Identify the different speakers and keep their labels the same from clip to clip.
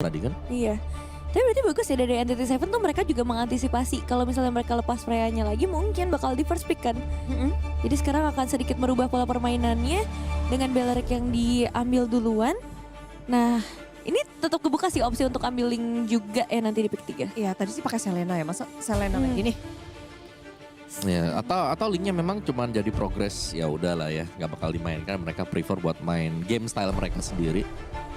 Speaker 1: tadi kan.
Speaker 2: Iya. Tapi berarti bagus ya dari Entity Seven tuh mereka juga mengantisipasi kalau misalnya mereka lepas Freya-nya lagi mungkin bakal di first pick kan. Jadi sekarang akan sedikit merubah pola permainannya dengan Bellaric yang diambil duluan. Nah, ini tetap kebuka sih opsi untuk ambil Link juga ya nanti di pick 3.
Speaker 3: Iya tadi sih pakai Selena ya, masa Selena lagi nih.
Speaker 1: Ya, atau linknya memang cuma jadi progres, ya udahlah ya, nggak bakal dimainkan. Mereka prefer buat main game style mereka sendiri.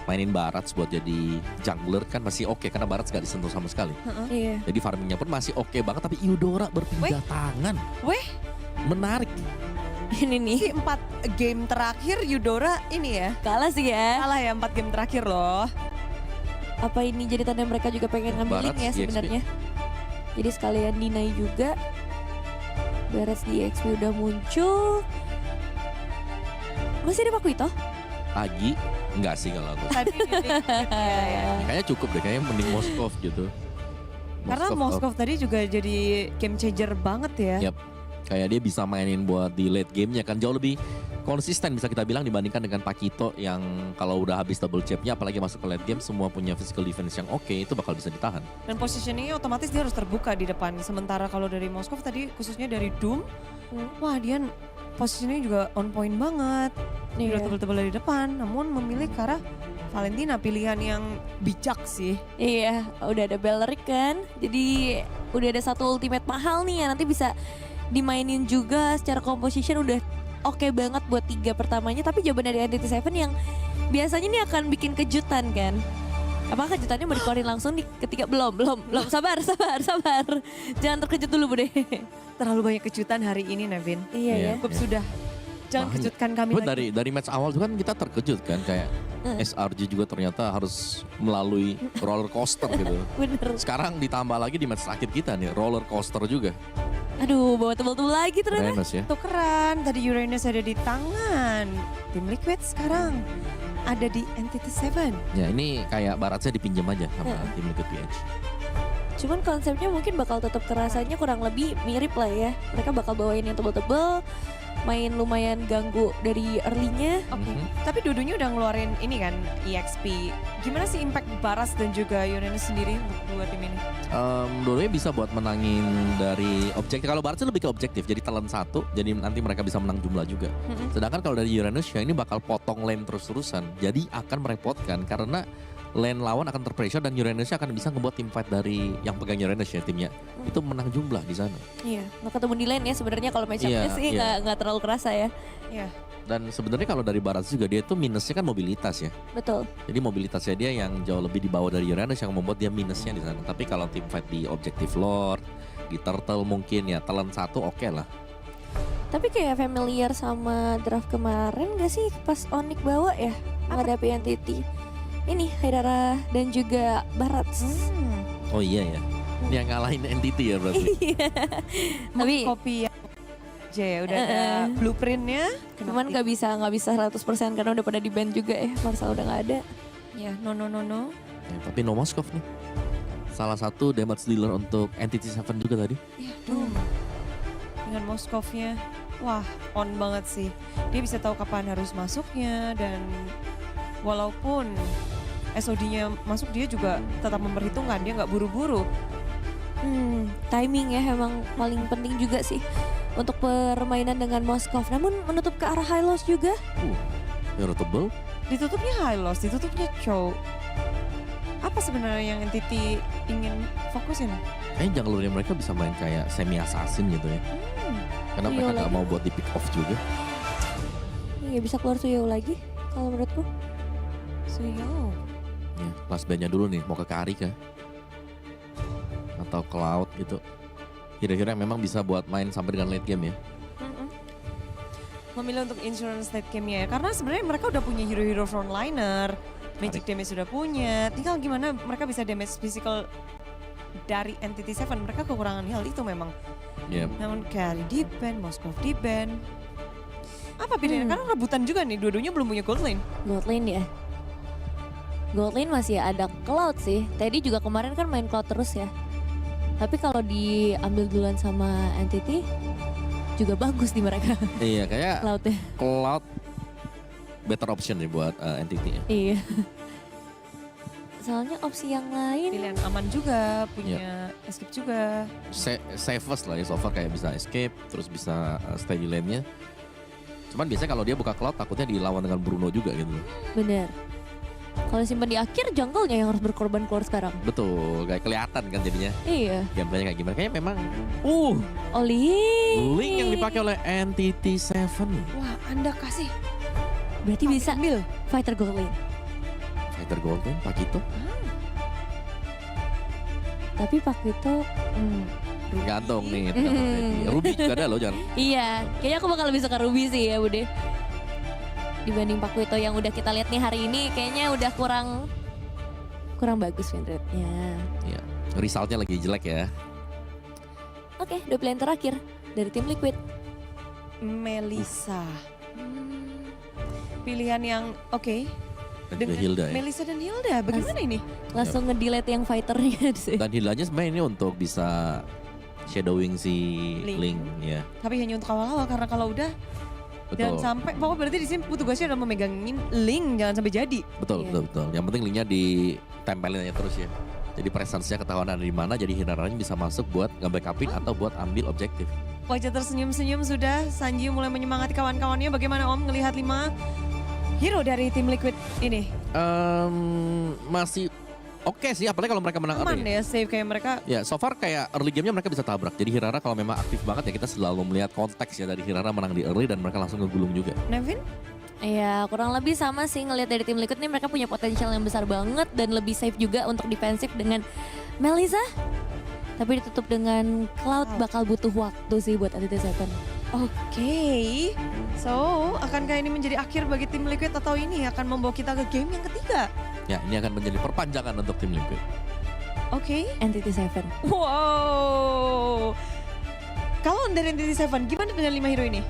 Speaker 1: Mainin Barats buat jadi jungler kan masih oke karena Barats gak disentuh sama sekali.
Speaker 2: Iya.
Speaker 1: Jadi farmingnya pun masih oke banget, tapi Eudora berpindah tangan.
Speaker 3: Weh,
Speaker 1: Menarik.
Speaker 2: Ini nih
Speaker 3: si 4 game terakhir Eudora ini ya.
Speaker 2: kalah sih ya.
Speaker 3: Kalah ya 4 game terakhir loh.
Speaker 2: Apa ini jadi tanda mereka juga pengen ngambil Link
Speaker 1: Barats
Speaker 2: ya
Speaker 1: di XP.
Speaker 2: sebenarnya. Jadi sekalian deny juga. Barats di XP udah muncul. Masih ada Pakuito?
Speaker 1: Agi, enggak sih kalau aku.
Speaker 3: Tadi ya.
Speaker 1: Kayaknya cukup deh, kayaknya mending Moskov gitu.
Speaker 3: Karena Moskov tadi juga jadi game changer banget ya.
Speaker 1: Yap. Kayak dia bisa mainin buat di late gamenya kan jauh lebih konsisten bisa kita bilang dibandingkan dengan Pakito yang kalau udah habis double chapnya apalagi masuk ke late game semua punya physical defense yang oke itu bakal bisa ditahan.
Speaker 3: Dan positioningnya otomatis dia harus terbuka di depan. Sementara kalau dari Moskov tadi khususnya dari Doom, wah dia positioningnya juga on point banget. Dia
Speaker 2: Iya.
Speaker 3: tebel-tebel dari depan, namun memilih ke arah Valentina, pilihan yang bijak sih.
Speaker 2: Iya, udah ada Bellaric kan. Jadi udah ada satu ultimate mahal nih yang nanti bisa dimainin juga secara composition udah oke banget buat 3 pertamanya. Tapi jawaban dari Entity Seven yang biasanya nih akan bikin kejutan kan. Apakah kejutannya mau dikeluarin langsung di ketiga? Belum. Sabar. Jangan terkejut dulu Bude.
Speaker 3: Terlalu banyak kejutan hari ini Nevin.
Speaker 2: Iya ya.
Speaker 3: Cukup sudah. Jangan
Speaker 1: Makanya.
Speaker 3: kejutkan kami
Speaker 1: Tapi
Speaker 3: lagi.
Speaker 1: dari match awal itu kan kita terkejut kan kayak SRG juga ternyata harus melalui roller coaster gitu.
Speaker 2: Bener.
Speaker 1: Sekarang ditambah lagi di match terakhir kita nih roller coaster juga.
Speaker 2: Aduh, bawa tebel-tebel lagi ternyata.
Speaker 1: Uranus ya.
Speaker 3: Tukeran, tadi Uranus ada di tangan Tim Liquid, sekarang ada di Entity Seven.
Speaker 1: Ya ini kayak baratnya dipinjam aja sama tim Liquid PH.
Speaker 2: Cuman konsepnya mungkin bakal tetap kerasanya kurang lebih mirip lah ya. Mereka bakal bawain yang tebel-tebel, main lumayan ganggu dari early-nya.
Speaker 3: Oke. Tapi dua-duanya udah ngeluarin ini kan EXP. Gimana sih impact Baras dan juga Uranus sendiri untuk dua tim ini?
Speaker 1: Dua-duanya bisa buat menangin dari objektif. Kalau Barat sih lebih ke objektif, jadi talent 1, jadi nanti mereka bisa menang jumlah juga. Sedangkan kalau dari Uranus ya ini bakal potong lane terus-terusan, jadi akan merepotkan karena lane lawan akan terpressure dan Uranusnya akan bisa ngebuat tim fight dari yang pegang Uranus ya timnya itu menang jumlah di sana.
Speaker 2: Iya, nggak ketemu di lane ya sebenarnya kalau match-up-nya
Speaker 1: Iya,
Speaker 2: sih
Speaker 1: iya.
Speaker 2: nggak terlalu kerasa ya.
Speaker 3: Iya.
Speaker 1: Dan sebenarnya kalau dari Barat juga dia tuh minusnya kan mobilitas ya.
Speaker 2: Betul.
Speaker 1: Jadi mobilitasnya dia yang jauh lebih di bawah dari Uranus yang membuat dia minusnya di sana. Tapi kalau tim fight di Objective Lord, di Turtle mungkin ya talent 1 oke lah.
Speaker 2: Tapi kayak familiar sama draft kemarin gak sih pas Onyx bawa ya menghadapi Entity. Ini Haidara dan juga Barat.
Speaker 1: Oh iya ya. Dia ngalahin entity ya berarti.
Speaker 2: Iya. Tapi
Speaker 3: Copy aja ya, udah ada blueprintnya.
Speaker 2: cuman nggak bisa 100% karena udah pada di ban juga ya. Marcel udah nggak ada.
Speaker 3: Ya, no.
Speaker 1: Ya, tapi no Moskov nih. Salah satu damage dealer untuk Entity 7 juga tadi.
Speaker 3: Ya, Doom. Dengan Moskovnya, wah on banget sih. Dia bisa tahu kapan harus masuknya dan walaupun SOD-nya masuk dia juga tetap memperhitungkan, dia nggak buru-buru.
Speaker 2: Timing ya emang paling penting juga sih untuk permainan dengan Moskov. Namun menutup ke arah high loss juga.
Speaker 1: Irritable.
Speaker 3: Ditutupnya high loss, ditutupnya chow. Apa sebenarnya yang Entity ingin fokusin?
Speaker 1: Kayaknya junglernya mereka bisa main kayak semi assassin gitu ya. Karena
Speaker 2: Suyo
Speaker 1: mereka nggak
Speaker 2: lagi.
Speaker 1: mau buat di pick off juga.
Speaker 2: Iya bisa keluar Suyo lagi kalau menurutku.
Speaker 3: Suyo.
Speaker 1: Ya, kelas bandnya dulu nih mau ke Karika atau Cloud gitu. Kira-kira memang bisa buat main sampai dengan late game ya.
Speaker 3: Memilih untuk insurance late game-nya ya. Karena sebenarnya mereka udah punya hero-hero frontliner. Magic damage sudah punya. Tinggal gimana mereka bisa damage physical dari Entity 7. Mereka kekurangan hal itu memang.
Speaker 1: Ya,
Speaker 3: Namun Kali di ban, Moskov di ban. Apa bedanya? Karena rebutan juga nih. Dua-duanya belum punya gold lane.
Speaker 2: Gold lane ya. Gold lane masih ada Cloud sih. Teddy juga kemarin kan main Cloud terus ya. Tapi kalau diambil duluan sama Entity juga bagus di mereka
Speaker 1: iya kayak
Speaker 2: Cloudnya.
Speaker 1: Cloud better option nih buat Entity ya.
Speaker 2: Iya. Soalnya opsi yang lain.
Speaker 3: Pilihan aman juga, punya escape juga.
Speaker 1: Safest lah ya, so far kayak bisa escape, terus bisa stay di lane-nya. Cuman biasanya kalau dia buka cloud takutnya dilawan dengan Bruno juga gitu.
Speaker 2: Bener. Kalau simpan di akhir, jungle-nya yang harus berkorban keluar sekarang.
Speaker 1: Betul, kayak kelihatan kan jadinya.
Speaker 2: Iya.
Speaker 1: Gameplaynya kayak gimana, kayaknya memang
Speaker 2: Oli.
Speaker 1: link yang dipakai oleh NTT7.
Speaker 3: Wah, Anda kasih.
Speaker 2: Berarti bisa
Speaker 3: Ambil.
Speaker 2: fighter gold lane.
Speaker 1: Fighter Golden, Pakito.
Speaker 2: Tapi Pak Vito,
Speaker 1: Gantung nih. Ruby juga ada loh, jangan.
Speaker 2: iya, kayaknya aku bakal lebih suka Ruby sih ya Bude. Dibanding Pak Vito yang udah kita lihat nih hari ini, kayaknya udah kurang bagus win rate-nya.
Speaker 1: Iya, resultnya lagi jelek ya.
Speaker 2: Oke, dua pilihan terakhir dari tim Liquid.
Speaker 3: Melissa. Pilihan yang oke.
Speaker 1: Dan juga Hilda ya.
Speaker 3: Melissa dan Hilda, bagaimana ini?
Speaker 2: Langsung nge-delete yang fighternya sih.
Speaker 1: Dan Hildanya sebenarnya ini untuk bisa shadowing si
Speaker 3: Link.
Speaker 1: Link ya.
Speaker 3: Tapi hanya untuk awal-awal karena kalau udah
Speaker 1: Betul.
Speaker 3: jangan sampai, pokoknya berarti di sini tugasnya adalah memegangin link, jangan sampai jadi.
Speaker 1: Betul,
Speaker 2: Iya.
Speaker 1: betul. Yang penting linknya ditempelin aja terus ya. Jadi presence-nya ketahuan ada di mana, jadi Hinaranya bisa masuk buat nge-backupin atau buat ambil objektif.
Speaker 3: Wajah tersenyum-senyum sudah, Sanji mulai menyemangati kawan-kawannya. Bagaimana Om ngelihat 5 hero dari tim Liquid ini?
Speaker 1: Masih oke sih, apalagi kalau mereka menang
Speaker 3: Aman
Speaker 1: apa ya?
Speaker 3: ya, save kayak mereka.
Speaker 1: Ya, so far kayak early game-nya mereka bisa tabrak. Jadi Hirara kalau memang aktif banget ya kita selalu melihat konteks ya dari Hirara menang di early dan mereka langsung ngegulung juga.
Speaker 3: Nevin?
Speaker 2: Iya, kurang lebih sama sih ngelihat dari tim Liquid nih, mereka punya potensial yang besar banget dan lebih safe juga untuk defensif dengan Melissa. Tapi ditutup dengan Cloud bakal butuh waktu sih buat NTT7.
Speaker 3: Oke. So, akankah ini menjadi akhir bagi tim Liquid atau ini akan membawa kita ke game yang ketiga?
Speaker 1: Ya, ini akan menjadi perpanjangan untuk tim Liquid.
Speaker 3: Oke.
Speaker 2: NTT7.
Speaker 3: Wow. Kalau dari NTT7, gimana dengan 5 hero ini?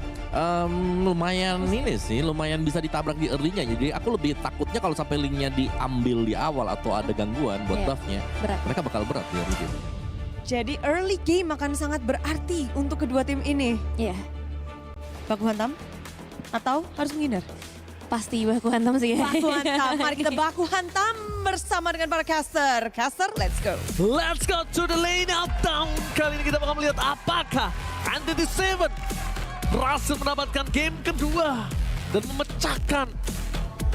Speaker 1: Lumayan ini sih, lumayan bisa ditabrak di early-nya. Jadi aku lebih takutnya kalau sampai linknya diambil di awal atau ada gangguan buat
Speaker 2: Iya.
Speaker 1: buff-nya.
Speaker 2: Berat.
Speaker 1: Mereka bakal berat di early game.
Speaker 3: Jadi early game akan sangat berarti untuk kedua tim ini.
Speaker 2: Iya,
Speaker 3: Baku hantam? Atau harus menghindar?
Speaker 2: pasti baku hantam sih.
Speaker 3: Baku hantam, mari kita baku hantam bersama dengan para caster. Caster, let's go.
Speaker 4: Let's go to the lane up down. Kali ini kita bakal melihat apakah NTT7 berhasil mendapatkan game kedua dan memecahkan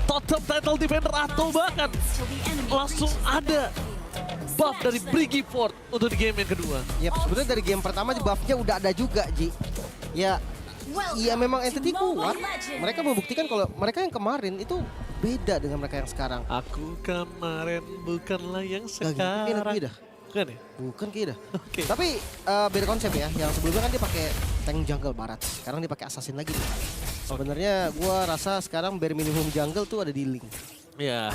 Speaker 4: totem title defender atau bahkan langsung ada buff dari Brigi Ford untuk di game yang kedua.
Speaker 5: Ya sebenarnya dari game pertama buff-nya udah ada juga, Ji. Ya, iya memang entity kuat. Mereka membuktikan kalau mereka yang kemarin itu beda dengan mereka yang sekarang.
Speaker 4: Aku kemarin bukanlah yang
Speaker 5: Gak gitu,
Speaker 4: sekarang.
Speaker 5: kayaknya.
Speaker 4: Bukan ya?
Speaker 5: Bukan kayaknya.
Speaker 4: Oke.
Speaker 5: Tapi beda konsep ya. Yang sebelumnya kan dia pakai tank jungle barat. Sekarang dia pakai assassin lagi nih. Sebenarnya gua rasa sekarang bare minimum jungle tuh ada di Link.
Speaker 4: Ya,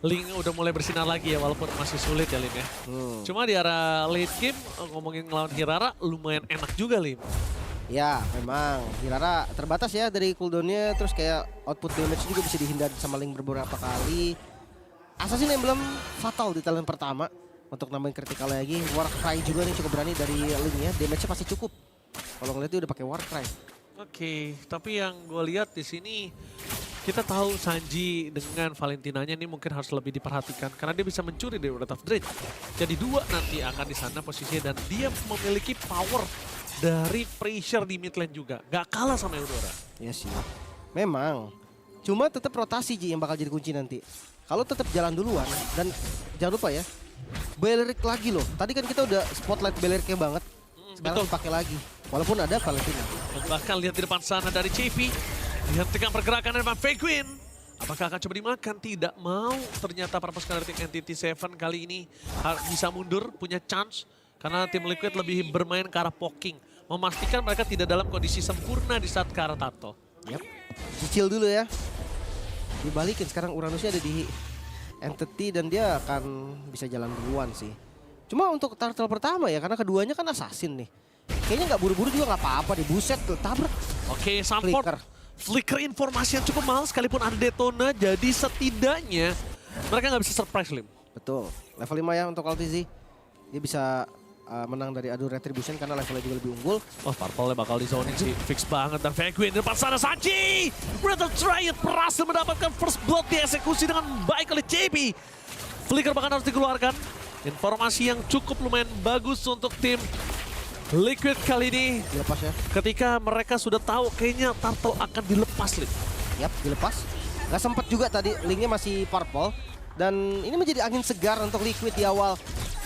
Speaker 4: Link udah mulai bersinar lagi ya walaupun masih sulit ya Lim ya. Cuma di arah late game ngomongin ngelawan Hirara lumayan enak juga Lim.
Speaker 5: Ya memang Hirara terbatas ya dari cooldownnya. Terus kayak output damage juga bisa dihindari sama Link beberapa kali. Assassin Emblem fatal di talent pertama. Untuk nambahin critical lagi. Warcry juga nih cukup berani dari Link ya. Damage-nya pasti cukup. Kalau ngeliat dia udah pakai Warcry.
Speaker 4: Oke, tapi yang gue lihat di sini kita tahu Sanji dengan Valentinanya ini mungkin harus lebih diperhatikan karena dia bisa mencuri dari Wrath of Drain. Jadi 2 nanti akan di sana posisinya dan dia memiliki power dari pressure di mid lane juga. Gak kalah sama Eudora.
Speaker 5: Ya sih. Memang. Cuma tetap rotasi Ji yang bakal jadi kunci nanti. Kalau tetap jalan duluan dan jangan lupa ya. Beleric lagi loh. Tadi kan kita udah spotlight Belericnya banget. Sekarang
Speaker 4: betul.
Speaker 5: dipakai lagi. Walaupun ada Valentina.
Speaker 4: Dan bahkan lihat di depan sana dari JP. Dihentikan pergerakan dari Van Feyquin. Apakah akan coba dimakan? Tidak mau. Ternyata para pasukan dari tim NTT7 kali ini bisa mundur, punya chance. Karena tim Liquid lebih bermain ke arah poking. Memastikan mereka tidak dalam kondisi sempurna di saat ke arah Tato.
Speaker 5: Yap. Cicil dulu ya. Dibalikin sekarang Uranusnya ada di Entity dan dia akan bisa jalan duluan sih. Cuma untuk turtle pertama ya karena keduanya kan assassin nih. Kayaknya nggak buru-buru juga nggak apa-apa deh. Buset tuh tabrak.
Speaker 4: Oke, Sanford. Flicker informasi yang cukup mahal sekalipun ada Detona. Jadi setidaknya mereka nggak bisa surprise Lim.
Speaker 5: Betul. Level 5 ya untuk Altizi. Dia bisa menang dari adu retribution karena levelnya juga lebih unggul.
Speaker 4: Oh, Purple bakal di zoning sih. Fix banget. Dan Feyquin di depan sana Sanji. Breath of Triad berhasil mendapatkan first blood dieksekusi dengan baik oleh JP. Flicker bahkan harus dikeluarkan. Informasi yang cukup lumayan bagus untuk tim Liquid kali ini.
Speaker 5: Dilepas ya.
Speaker 4: Ketika mereka sudah tahu kayaknya Turtle akan dilepas, Lip.
Speaker 5: Yap, dilepas. Gak sempet juga tadi, linknya masih purple. Dan ini menjadi angin segar untuk Liquid di awal.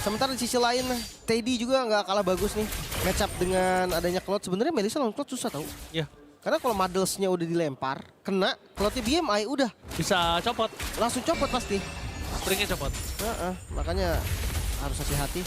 Speaker 5: Sementara di sisi lain, Teddy juga nggak kalah bagus nih. Match up dengan adanya Cloud. Sebenarnya Melissa lawan Cloud susah tau.
Speaker 4: Ya,
Speaker 5: Karena kalau Muddles-nya udah dilempar, kena, Cloud-nya BMI udah.
Speaker 4: bisa copot.
Speaker 5: Langsung copot pasti.
Speaker 4: Springnya copot.
Speaker 5: Makanya harus hati-hati.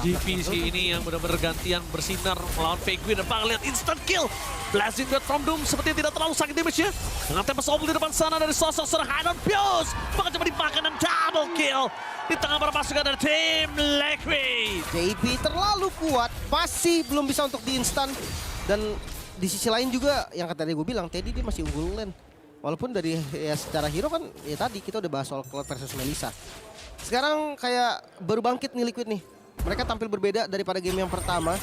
Speaker 4: DPC ini yang benar-benar gantian bersinar melawan Penguin dan bakal lihat instant kill. Blazing Dart from Doom sepertinya tidak terlalu sakit damage-nya. Dengan Tempest Obel di depan sana dari sosok seorang Hidon Fuse. Bakal coba dimakan dan double kill. Di tengah para pasukan dari tim Liquid.
Speaker 5: JP terlalu kuat, masih belum bisa untuk di instan. Dan di sisi lain juga yang tadi gue bilang, Teddy dia masih unggul lane. Walaupun dari ya secara hero kan ya tadi kita udah bahas soal Cloud versus Melissa. Sekarang kayak baru bangkit nih Liquid nih. Mereka tampil berbeda daripada game yang pertama.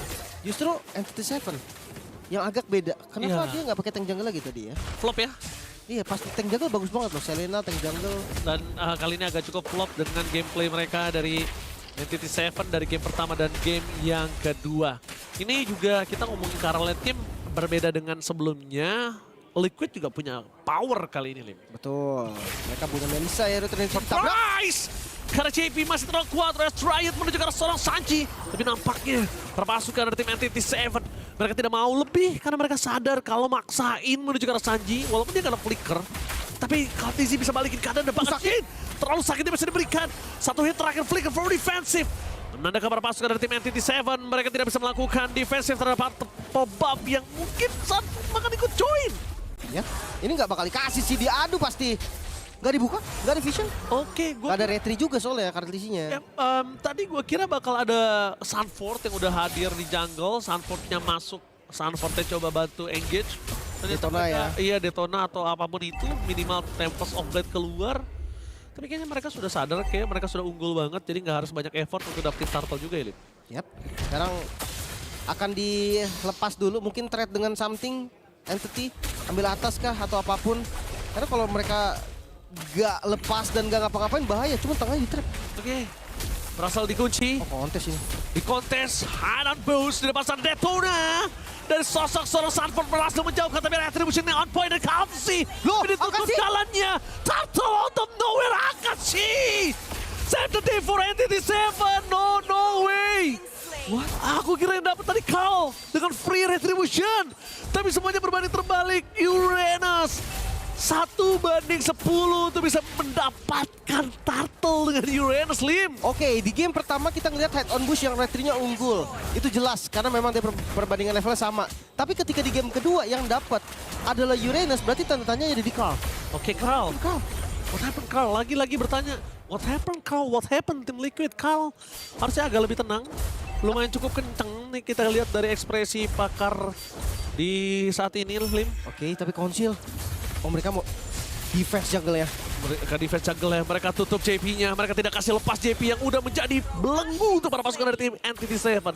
Speaker 5: Justru Entity Seven yang agak beda. Kenapa
Speaker 4: Iya.
Speaker 5: dia nggak pakai tank jungle lagi tadi ya?
Speaker 4: Flop ya.
Speaker 5: Iya pasti tank jungle bagus banget loh. Selena tank jungle.
Speaker 4: Dan kali ini agak cukup flop dengan gameplay mereka dari Entity Seven dari game pertama dan game yang kedua. Ini juga kita ngomongin Carol late game berbeda dengan sebelumnya. Liquid juga punya power kali ini, Lim.
Speaker 5: Betul. Mereka punya Melissa ya. Return
Speaker 4: Surprise! Karena JP masih terlalu kuat, Rest Riot menuju ke arah seorang Sanji. Tapi nampaknya perpasukan dari tim Entity Seven, mereka tidak mau lebih karena mereka sadar kalau maksain menuju ke arah Sanji, walaupun dia kena flicker. Tapi KTZ bisa balikin keadaan dan sakit. Terlalu sakit dia bisa diberikan. Satu hit terakhir flicker for defensive. Menandakan para pasukan dari tim Entity Seven, mereka tidak bisa melakukan defensif terhadap pop-up yang mungkin saat makan ikut join.
Speaker 5: Ya, ini nggak bakal dikasih sih, diadu pasti. Nggak dibuka, nggak ada vision.
Speaker 4: Oke, gue
Speaker 5: Nggak ada retry juga soalnya kartisinya.
Speaker 4: ya, tadi gue kira bakal ada Sunford yang udah hadir di jungle. Sunfordnya masuk, Sunfordnya coba bantu engage. Ternyata
Speaker 5: Detona
Speaker 4: mereka,
Speaker 5: ya?
Speaker 4: Iya, Detona atau apapun itu, minimal Tempest of Blade keluar. Tapi kayaknya mereka sudah sadar, kayak mereka sudah unggul banget, jadi nggak harus banyak effort untuk dapetin turtle juga ya, Lip.
Speaker 5: Yap. Sekarang akan dilepas dulu, mungkin trade dengan something entity, ambil atas kah atau apapun. Karena kalau mereka gak lepas dan gak ngapa-ngapain bahaya, cuma tengahnya di trap.
Speaker 4: Oke, berasal dikunci.
Speaker 5: Oh kontes ini.
Speaker 4: Di kontes, Hanan Boost di depan sana Detona. Dari sosok seorang Sunford berhasil menjauhkan, tapi retributionnya on point dan Akashi.
Speaker 5: Loh,
Speaker 4: ditutup
Speaker 5: Akashi?
Speaker 4: jalannya. Turtle out of nowhere, Akashi. Save the day for Entity Seven. No way. What? Aku kira yang dapat tadi Carl dengan free retribution. Tapi semuanya berbanding terbalik. Uranus 1/10 untuk bisa mendapatkan turtle dengan Uranus, Lim.
Speaker 5: Oke, di game pertama kita ngeliat Hide on Bush yang retry-nya unggul. Itu jelas, karena memang dia perbandingan levelnya sama. Tapi ketika di game kedua yang dapat adalah Uranus, berarti tanda tanya ada di Carl.
Speaker 4: Oke, Carl.
Speaker 5: Carl.
Speaker 4: What happened, Carl? Lagi-lagi bertanya. What happened, Carl? What happened, tim Liquid? Carl harusnya agak lebih tenang. Lumayan cukup kenceng nih kita lihat dari ekspresi pakar di saat ini, Lim.
Speaker 5: Oke, tapi konsil. Oh mereka mau defense jungle ya.
Speaker 4: Mereka defense jungle ya, mereka tutup JP-nya. Mereka tidak kasih lepas JP yang udah menjadi belenggu untuk para pasukan dari tim Entity Seven.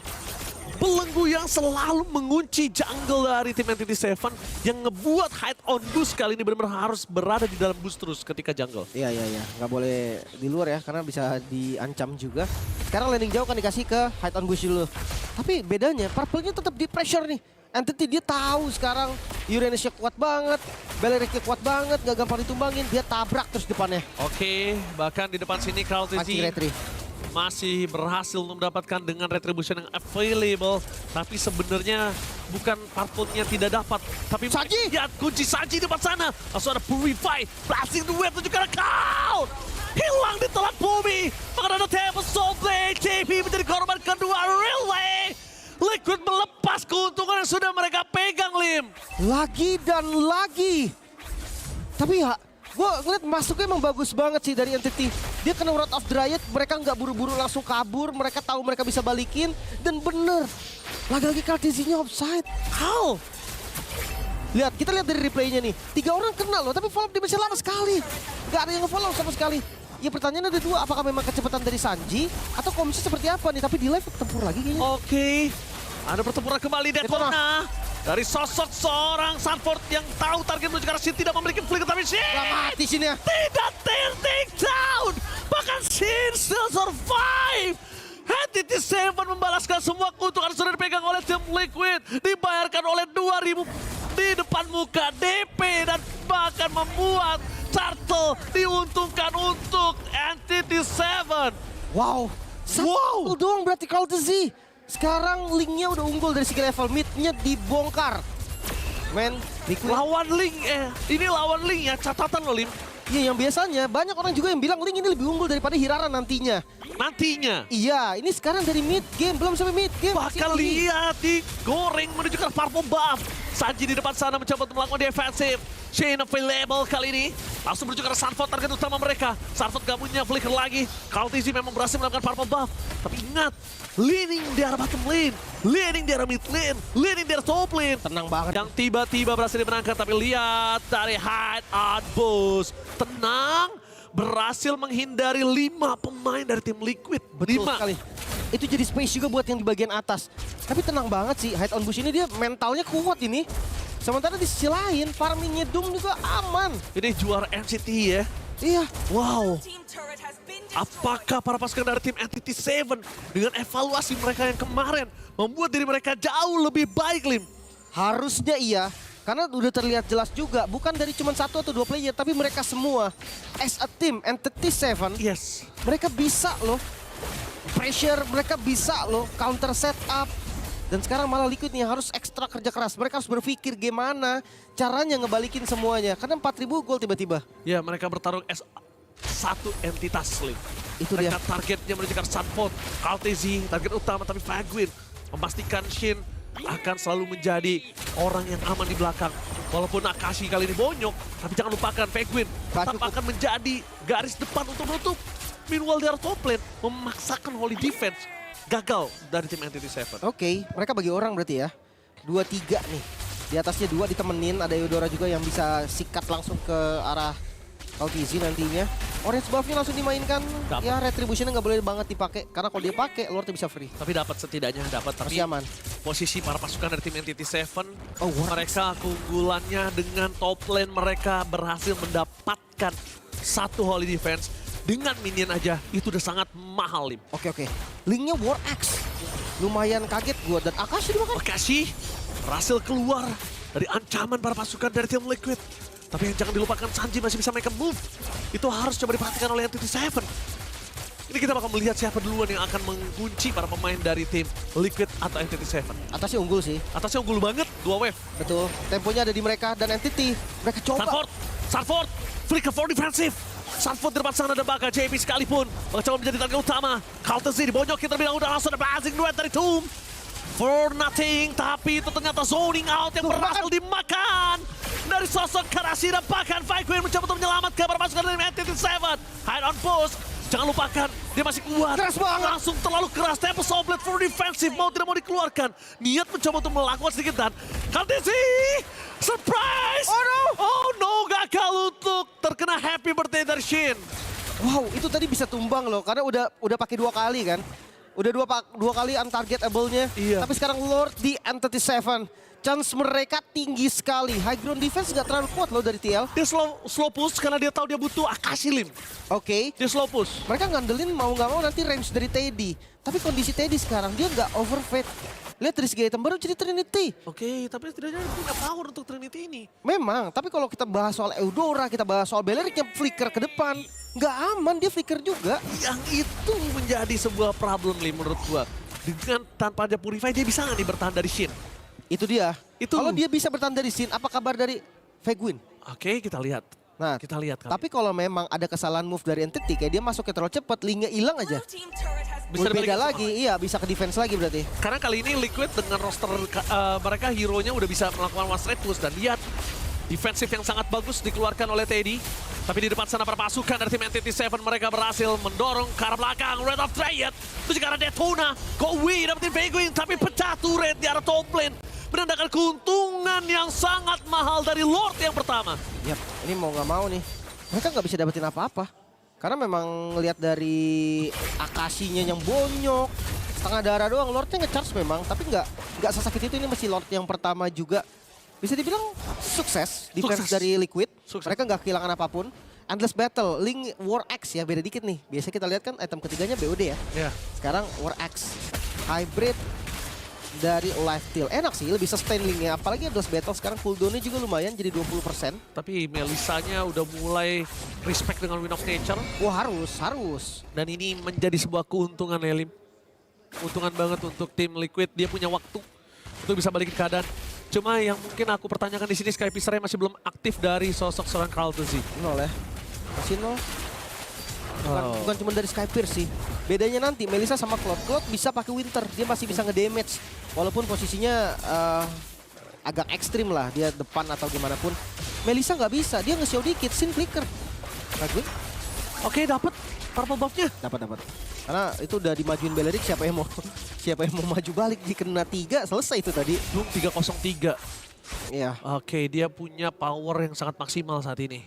Speaker 4: Belenggu yang selalu mengunci jungle dari tim Entity Seven yang ngebuat Hide on Boost kali ini benar-benar harus berada di dalam boost terus ketika jungle.
Speaker 5: Iya. Nggak boleh di luar ya, karena bisa diancam juga. Sekarang landing jauh kan dikasih ke Hide on Bush dulu. Tapi bedanya, Purple-nya tetap di pressure nih. Entity dia tahu sekarang Uranus-nya kuat banget, Beleric-nya kuat banget, gak gampang ditumbangin, dia tabrak terus depannya.
Speaker 4: Oke, bahkan di depan sini Carl
Speaker 5: Masih retry.
Speaker 4: masih berhasil untuk mendapatkan dengan retribution yang available. Tapi sebenarnya bukan Purple-nya tidak dapat. Tapi
Speaker 5: Sanji!
Speaker 4: lihat kunci Sanji di depan sana. Langsung ada Purify, blasting the web menuju ke arah Carl. Hilang di telan bumi. Maka ada Tempest of Blade. JP menjadi korban kedua relay. Liquid melepas keuntungan yang sudah mereka pegang, Lim.
Speaker 5: Lagi dan lagi. Tapi ya, gue ngeliat masuknya emang bagus banget sih dari Entity. Dia kena Wrath of Dryad, mereka nggak buru-buru langsung kabur. Mereka tahu mereka bisa balikin. Dan bener, lagi-lagi KTZ-nya offside.
Speaker 4: How?
Speaker 5: Lihat, kita lihat dari replaynya nih. 3 orang kena loh, tapi follow up damage lama sekali. Gak ada yang nge-follow sama sekali. Ya pertanyaannya ada 2, apakah memang kecepatan dari Sanji? Atau komisi seperti apa nih? Tapi di live tempur lagi kayaknya.
Speaker 4: Oke. Ada pertempuran kembali Detona. dari sosok seorang Sanford yang tahu target menuju ke arah Shin tidak memiliki flicker, tapi Shin
Speaker 5: Gak mati sini ya.
Speaker 4: tidak take down. Bahkan Shin still survive. Entity 7 membalaskan semua keuntungan sudah dipegang oleh tim Liquid. Dibayarkan oleh 2.000 di depan muka DP dan bahkan membuat Turtle diuntungkan untuk Entity 7.
Speaker 5: Wow. Satu doang berarti Courtesy. Sekarang Linknya udah unggul dari segi level, midnya dibongkar. Men, Liquid.
Speaker 4: Lawan Link ini lawan Link ya, catatan loh Lim.
Speaker 5: Iya, yang biasanya banyak orang juga yang bilang Link ini lebih unggul daripada Hirara nantinya.
Speaker 4: Nantinya.
Speaker 5: Iya, ini sekarang dari mid game, belum sampai mid game.
Speaker 4: Bahkan lihat digoreng menuju ke purple buff. Sanji di depan sana mencoba untuk melakukan defensif. Chain available kali ini. Langsung menuju ke arah Sanford, target utama mereka. Sanford gak punya flicker lagi. Courtesy memang berhasil melakukan purple buff. Tapi ingat, leaning di arah bottom lane. Leaning di arah mid lane. Leaning di arah top lane.
Speaker 5: Tenang banget.
Speaker 4: Yang tiba-tiba berhasil dimenangkan. Tapi lihat dari Hideout Boost. Tenang. Berhasil menghindari 5 pemain dari tim Liquid.
Speaker 5: Betul
Speaker 4: 5.
Speaker 5: sekali. Itu jadi space juga buat yang di bagian atas. Tapi tenang banget sih, Hide on Bush ini dia mentalnya kuat ini. Sementara di sisi lain, farmingnya Doom juga aman.
Speaker 4: Ini juara MCT ya.
Speaker 5: Iya.
Speaker 4: Wow. Apakah para pasukan dari tim Entity 7 dengan evaluasi mereka yang kemarin membuat diri mereka jauh lebih baik, Lim?
Speaker 5: Harusnya iya. Karena udah terlihat jelas juga, bukan dari cuma 1 atau 2 player, tapi mereka semua as a team, Entity 7,
Speaker 4: Yes.
Speaker 5: mereka bisa loh pressure, mereka bisa loh counter setup. Dan sekarang malah Liquid nih harus ekstra kerja keras. Mereka harus berpikir gimana caranya ngebalikin semuanya. Karena 4.000 gol tiba-tiba.
Speaker 4: Ya, mereka bertarung as satu entitas, Lim.
Speaker 5: Itu
Speaker 4: Mereka
Speaker 5: dia.
Speaker 4: targetnya menunjukkan Sanford, Courtesy, target utama, tapi Fagwin memastikan Shin akan selalu menjadi orang yang aman di belakang. Walaupun Akashi kali ini bonyok, tapi jangan lupakan Fagwin tetap akan menjadi garis depan untuk menutup. Meanwhile, di arah top lane memaksakan Holy Defense. Gagal dari tim Entity 7.
Speaker 5: Oke, mereka bagi orang berarti ya. 2-3 nih. Di atasnya 2 ditemenin, ada Eudora juga yang bisa sikat langsung ke arah Courtesy nantinya. Orange buff-nya langsung dimainkan.
Speaker 4: Dapat.
Speaker 5: Ya, retribution-nya nggak boleh banget dipakai. Karena kalau dia pakai, Lordnya bisa free.
Speaker 4: Tapi dapat setidaknya dapat. Tapi
Speaker 5: Masih aman.
Speaker 4: posisi para pasukan dari tim Entity 7,
Speaker 5: Oh, wow.
Speaker 4: mereka keunggulannya dengan top lane mereka berhasil mendapatkan satu Holy Defense. Dengan minion aja, itu udah sangat mahal, Lim.
Speaker 5: Oke. Linknya War Axe. Lumayan kaget gue. Dan Akashi dimakan.
Speaker 4: Akashi berhasil keluar dari ancaman para pasukan dari tim Liquid. Tapi yang jangan dilupakan, Sanji masih bisa make a move. Itu harus coba diperhatikan oleh Entity 7. Ini kita bakal melihat siapa duluan yang akan mengunci para pemain dari tim Liquid atau Entity 7.
Speaker 5: Atasnya unggul sih.
Speaker 4: Atasnya unggul banget, 2 wave.
Speaker 5: Betul. Temponya ada di mereka dan Entity. Mereka coba.
Speaker 4: Sanford, flicker for defensive. Sanford di depan sana dan bakal JP sekalipun mencoba menjadi target utama. Courtesy dibonyokin terlebih dahulu dan langsung ada passing duet dari Doom. For nothing, tapi itu ternyata zoning out yang berhasil dimakan dari sosok Karashi dan bahkan Fagwin mencoba untuk menyelamatkan para pasukan dari Entity 7. Hide on post, jangan lupakan dia masih kuat.
Speaker 5: Keras banget.
Speaker 4: Langsung terlalu keras, Tempo Soblet for defensive, mau tidak mau dikeluarkan. Niat mencoba untuk melakukan sedikit dan Courtesy, surprise! Oh no, gagal untuk terkena happy birthday dari Shin.
Speaker 5: Wow, itu tadi bisa tumbang loh. Karena udah pakai 2 kali kan. Udah dua kali untargetable-nya.
Speaker 4: Iya.
Speaker 5: Tapi sekarang Lord di Entity 7. Chance mereka tinggi sekali. High ground defense gak terlalu kuat loh dari TL.
Speaker 4: Dia slow push karena dia tahu dia butuh Akashi, Lim.
Speaker 5: Oke.
Speaker 4: Dia slow push.
Speaker 5: Mereka ngandelin mau nggak mau nanti range dari Teddy. Tapi kondisi Teddy sekarang dia nggak overfed. Lihat dari segi item baru jadi Trinity.
Speaker 4: Oke, tapi setidaknya dia punya power untuk Trinity ini.
Speaker 5: Memang, tapi kalau kita bahas soal Eudora, kita bahas soal Beleric yang flicker ke depan. Nggak aman, dia flicker juga.
Speaker 4: Yang itu menjadi sebuah problem, Lim, menurut gua. Dengan tanpa ada Purify, dia bisa nggak nih bertahan dari Shin?
Speaker 5: Itu dia.
Speaker 4: Itu.
Speaker 5: Kalau dia bisa bertahan dari Sin, apa kabar dari Fagwin?
Speaker 4: Oke, kita lihat.
Speaker 5: Nah,
Speaker 4: Kita lihat kan.
Speaker 5: tapi kalau memang ada kesalahan move dari Entity, kayak dia masuknya terlalu cepat, linknya hilang aja.
Speaker 4: Bisa
Speaker 5: Beda
Speaker 4: dibalikin
Speaker 5: lagi,
Speaker 4: semua.
Speaker 5: iya bisa ke defense lagi berarti.
Speaker 4: Karena kali ini Liquid dengan roster mereka hero-nya udah bisa melakukan one straight push. Dan lihat defensif yang sangat bagus dikeluarkan oleh Teddy. Tapi di depan sana para pasukan dari tim Entity 7 mereka berhasil mendorong ke arah belakang. Red of Triad, itu juga arah Detona. Gowi dapetin Fagwin tapi pecah turret di arah top lane. Menandakan keuntungan yang sangat mahal dari Lord yang pertama.
Speaker 5: Yap, ini mau nggak mau nih. Mereka nggak bisa dapetin apa-apa. Karena memang ngelihat dari Akashinya yang bonyok. Setengah darah doang, Lordnya nge-charge memang. Tapi nggak nggak sesakit itu, ini masih Lord yang pertama juga. Bisa dibilang sukses defense
Speaker 4: Sukses.
Speaker 5: dari Liquid.
Speaker 4: Sukses.
Speaker 5: Mereka nggak kehilangan apapun. Endless Battle, Link War Axe ya, beda dikit nih. Biasanya kita lihat kan item ketiganya BOD ya.
Speaker 4: Ya.
Speaker 5: Sekarang War Axe. Hybrid dari Lifesteal. Enak sih, lebih sustain Linknya. Apalagi Endless Battle sekarang cooldownnya juga lumayan, jadi 20%.
Speaker 4: Tapi Melisanya udah mulai respect dengan Wind of Nature.
Speaker 5: Wah harus.
Speaker 4: Dan ini menjadi sebuah keuntungan ya, Lim. Keuntungan banget untuk tim Liquid. Dia punya waktu untuk bisa balikin keadaan. Cuma yang mungkin aku pertanyakan di sini, Skypicer masih belum aktif dari sosok seorang Carlton sih.
Speaker 5: Nol ya. Masih nol. Bukan cuma dari Skypier sih. Bedanya nanti Melissa sama Cloud. Cloud bisa pakai Winter, dia masih bisa ngedamage. Walaupun posisinya agak ekstrim lah, dia depan atau gimana pun. Melissa nggak bisa, dia nge-show dikit, Sin flicker. Bagus.
Speaker 4: Oke, dapat purple buff-nya.
Speaker 5: Dapat. Karena itu udah dimajuin Beleric, siapa yang mau maju balik, dikena 3 selesai itu tadi.
Speaker 4: Doom 303.
Speaker 5: Iya.
Speaker 4: Oke, dia punya power yang sangat maksimal saat ini.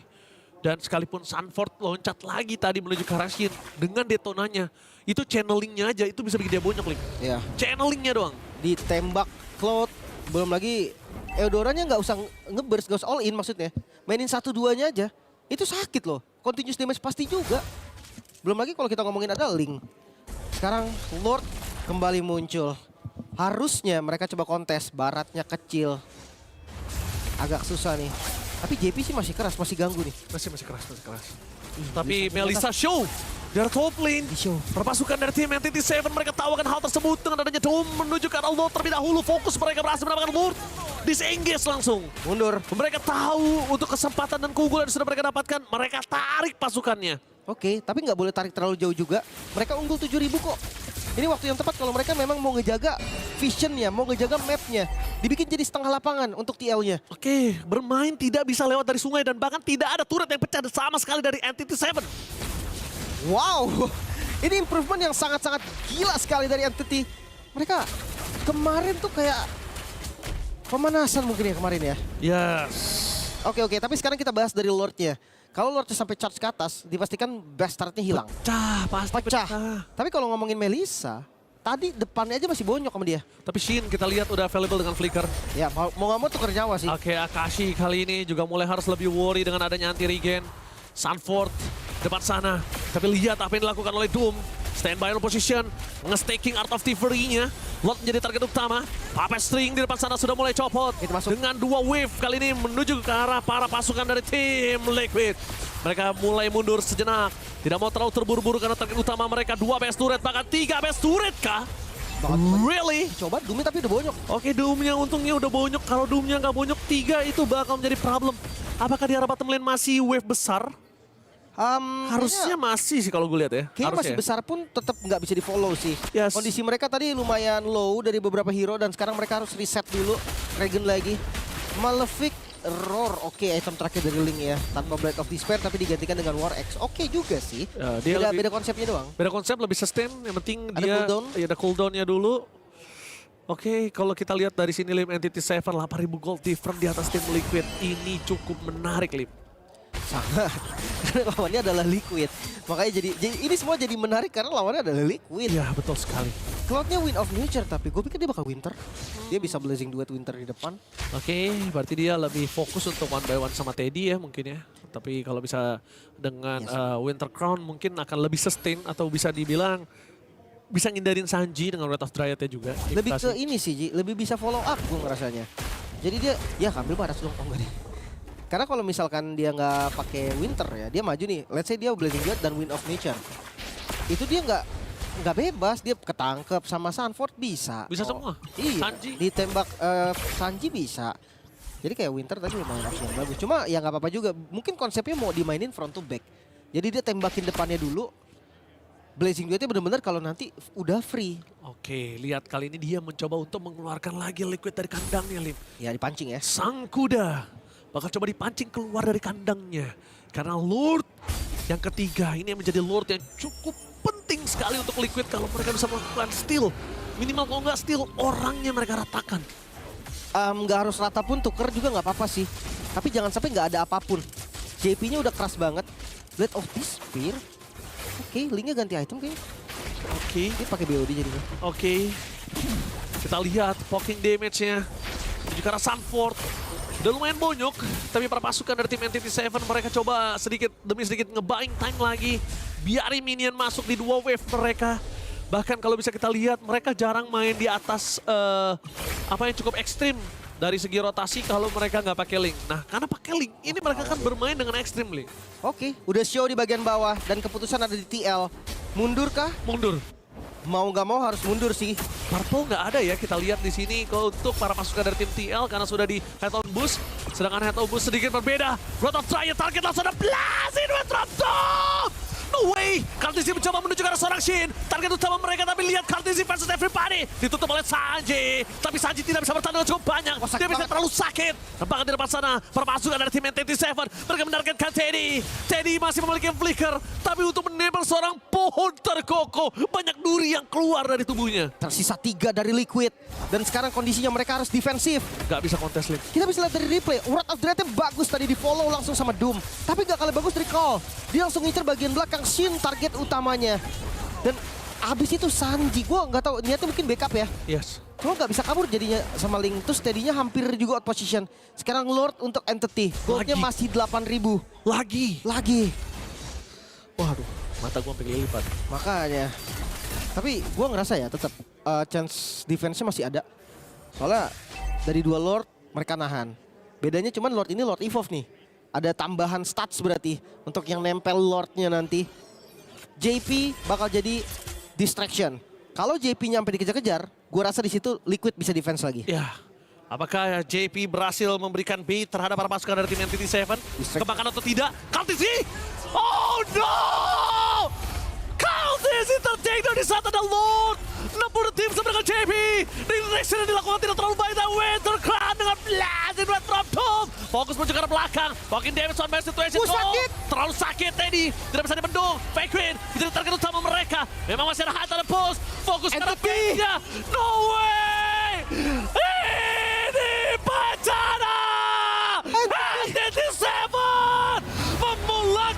Speaker 4: Dan sekalipun Sanford loncat lagi tadi menuju ke arah Shin dengan detonanya, itu channelingnya aja itu bisa bikin dia bonyok, Link.
Speaker 5: Iya.
Speaker 4: Channelingnya doang.
Speaker 5: Ditembak Cloud, belum lagi Eudoranya nggak usah ngeburst, nggak usah all in maksudnya. Mainin 1-2-nya aja, itu sakit loh. Continuous damage pasti juga. Belum lagi kalau kita ngomongin ada Link. Sekarang Lord kembali muncul. Harusnya mereka coba kontes, baratnya kecil. Agak susah nih. Tapi JP sih masih keras, masih ganggu nih.
Speaker 4: Masih keras. Tapi Melissa show dari top lane.
Speaker 5: Di show.
Speaker 4: Perpasukan dari tim NTT7 mereka tahu akan hal tersebut dengan adanya Doom menuju ke arah Lord terlebih dahulu. Fokus mereka berhasil mendapatkan Lord. Disengage langsung.
Speaker 5: Mundur.
Speaker 4: Mereka tahu untuk kesempatan dan keunggulan yang sudah mereka dapatkan. Mereka tarik pasukannya.
Speaker 5: Oke, tapi nggak boleh tarik terlalu jauh juga. Mereka unggul 7.000 kok. Ini waktu yang tepat kalau mereka memang mau ngejaga visionnya, mau ngejaga mapnya. Dibikin jadi setengah lapangan untuk TL-nya.
Speaker 4: Oke, bermain tidak bisa lewat dari sungai dan bahkan tidak ada turret yang pecah sama sekali dari NTT7.
Speaker 5: Wow, ini improvement yang sangat-sangat gila sekali dari NTT. Mereka kemarin tuh kayak pemanasan mungkin ya kemarin ya.
Speaker 4: Yes.
Speaker 5: Oke, tapi sekarang kita bahas dari Lord-nya. Kalau Lord-nya sampai charge ke atas, dipastikan best start-nya hilang.
Speaker 4: Pasti
Speaker 5: Pecah. Tapi kalau ngomongin Melissa, tadi depannya aja masih bonyok sama dia.
Speaker 4: Tapi Shin kita lihat udah available dengan flicker.
Speaker 5: Ya, mau nggak mau tuker nyawa sih.
Speaker 4: Oke, Akashi kali ini juga mulai harus lebih worry dengan adanya anti regen. Sanford depan sana. Tapi lihat apa yang dilakukan oleh Doom. Standby on position, nge-staking Art of Thievery-nya. Lot menjadi target utama. Puppet String di depan sana sudah mulai copot.
Speaker 5: Itu masuk.
Speaker 4: Dengan 2 wave kali ini menuju ke arah para pasukan dari tim Liquid. Mereka mulai mundur sejenak. Tidak mau terlalu terburu-buru karena target utama mereka 2 base turret, bahkan 3 base turret kah? Really?
Speaker 5: Coba Doomnya tapi udah bonyok.
Speaker 4: Oke, Doomnya untungnya udah bonyok. Kalau Doomnya nggak bonyok 3 itu bakal menjadi problem. Apakah di arah bottom lane masih wave besar? Harusnya masih sih kalau gue lihat ya.
Speaker 5: Kayaknya masih
Speaker 4: Harusnya.
Speaker 5: besar pun tetap nggak bisa di-follow sih.
Speaker 4: Yes.
Speaker 5: Kondisi mereka tadi lumayan low dari beberapa hero dan sekarang mereka harus reset dulu. Regen lagi. Malefic Roar. Oke, item terakhir dari Link ya. Tanpa Blade of Despair tapi digantikan dengan War Axe. Oke juga sih.
Speaker 4: Ya, dia
Speaker 5: Beda konsepnya doang.
Speaker 4: beda konsep, lebih sustain. Yang penting
Speaker 5: Ada
Speaker 4: dia
Speaker 5: cooldown?
Speaker 4: ya, ada cooldownnya dulu. Oke, kalau kita lihat dari sini Lim, NTT7 8.000 gold different di atas tim Liquid. Ini cukup menarik, Lim.
Speaker 5: Sangat. Karena lawannya adalah Liquid. Makanya jadi ini semua jadi menarik karena lawannya adalah Liquid.
Speaker 4: Iya, betul sekali.
Speaker 5: Cloud-nya Wind of Nature tapi gue pikir dia bakal Winter. Dia bisa blazing duet Winter di depan.
Speaker 4: Oke, berarti dia lebih fokus untuk 1 by 1 sama Teddy ya mungkin ya. Tapi kalau bisa dengan Winter Crown mungkin akan lebih sustain atau bisa dibilang bisa ngindarin Sanji dengan Wrath of Dryad-nya juga.
Speaker 5: Lebih ke ini sih Ji, lebih bisa follow up gue ngerasanya. Jadi dia, ya ambil baras dong, oh enggak deh. Karena kalau misalkan dia nggak pakai Winter ya, dia maju nih. Let's say dia Blazing Duet dan Wind of Nature. Itu dia nggak bebas, dia ketangkep sama Sanford bisa.
Speaker 4: Bisa semua.
Speaker 5: Iya,
Speaker 4: Sanji.
Speaker 5: ditembak Sanji bisa. Jadi kayak Winter tadi lumayan opsi yang bagus. Cuma ya nggak apa-apa juga. Mungkin konsepnya mau dimainin front to back. Jadi dia tembakin depannya dulu. Blazing Duetnya benar-benar kalau nanti udah free.
Speaker 4: Oke, lihat kali ini dia mencoba untuk mengeluarkan lagi Liquid dari kandangnya, Lim.
Speaker 5: Ya dipancing ya.
Speaker 4: Sang kuda bakal coba dipancing keluar dari kandangnya. Karena Lord yang ketiga ini yang menjadi Lord yang cukup penting sekali untuk Liquid kalau mereka bisa melakukan steal. Minimal kalau nggak steal, orangnya mereka ratakan.
Speaker 5: Nggak harus rata pun tuker juga nggak apa-apa sih. Tapi jangan sampai nggak ada apapun. JP-nya udah keras banget. Blade of Despair. Oke, Linknya ganti item kayaknya.
Speaker 4: Oke.
Speaker 5: Dia pakai BOD jadinya.
Speaker 4: Oke. Kita lihat poking damage-nya. Menuju ke arah Sanford. Udah lumayan bonyok, tapi para pasukan dari tim NTT7 mereka coba sedikit demi sedikit nge-buying time lagi. Biarin minion masuk di dua wave mereka. Bahkan kalau bisa kita lihat mereka jarang main di atas apa yang cukup ekstrim dari segi rotasi kalau mereka nggak pakai link. Nah karena pakai link, ini mereka kan bermain dengan ekstrim link.
Speaker 5: Oke, udah show di bagian bawah dan keputusan ada di TL. Mundur kah?
Speaker 4: Mundur.
Speaker 5: Mau nggak mau harus mundur sih.
Speaker 4: Purple nggak ada ya, kita lihat di sini kalau untuk para pasukan dari tim TL karena sudah di head on boost. Sedangkan head on boost sedikit berbeda. Growth of Triad target langsung ada Blazing with drop top! No way! Kartisi mencoba menuju ke arah seorang Shin. Target utama mereka tapi lihat Kartisi versus everybody. Ditutup oleh Sanji. Tapi Sanji tidak bisa bertahan dengan cukup banyak. Dia bisa terlalu sakit. Nampaknya di depan sana para pasukan dari tim NTT7. Mereka menargetkan Teddy. Teddy masih memiliki flicker. Tapi untuk menembak seorang pohon terkokoh. Banyak duri yang keluar dari tubuhnya.
Speaker 5: Tersisa 3 dari Liquid. Dan sekarang kondisinya mereka harus defensif.
Speaker 4: Gak bisa kontes link.
Speaker 5: Kita bisa lihat dari replay, Wrath of Dread bagus tadi di follow langsung sama Doom. Tapi gak kalah bagus dari Call. Dia langsung ngincer bagian belakang Shin target utamanya. Dan abis itu Sanji, gue nggak tahu niatnya mungkin backup ya.
Speaker 4: Yes.
Speaker 5: Cuma nggak bisa kabur jadinya sama Link. Terus tadinya hampir juga out position. Sekarang Lord untuk Entity. Goldnya masih 8.000. Lagi.
Speaker 4: Waduh, mata gue sampai kelilipan.
Speaker 5: Makanya. Tapi gue ngerasa ya tetap chance defense-nya masih ada. Soalnya dari 2 Lord mereka nahan. Bedanya cuman Lord ini Lord Evolve nih. Ada tambahan stats berarti untuk yang nempel Lordnya nanti. JP bakal jadi distraction. Kalau JP nyampe dikejar-kejar, gue rasa di situ Liquid bisa defense lagi.
Speaker 4: Ya, apakah JP berhasil memberikan bait terhadap para pasukan dari tim NTT7? Kebangkan atau tidak? Kaltisi! Oh no! Kaltisi tertakedown di saat ada Lord! 60 tim sama dengan JP! Direction yang dilakukan tidak terlalu baik dan Winter Crown dengan Blazing Red Drop Tomb! Fokus menuju ke arah belakang, walking damage on best situation.
Speaker 5: Sakit!
Speaker 4: Terlalu sakit Teddy, tidak bisa dibendung. Fake Queen, itu target utama mereka. Memang masih ada high on the post, fokus ke arah base-nya. No way!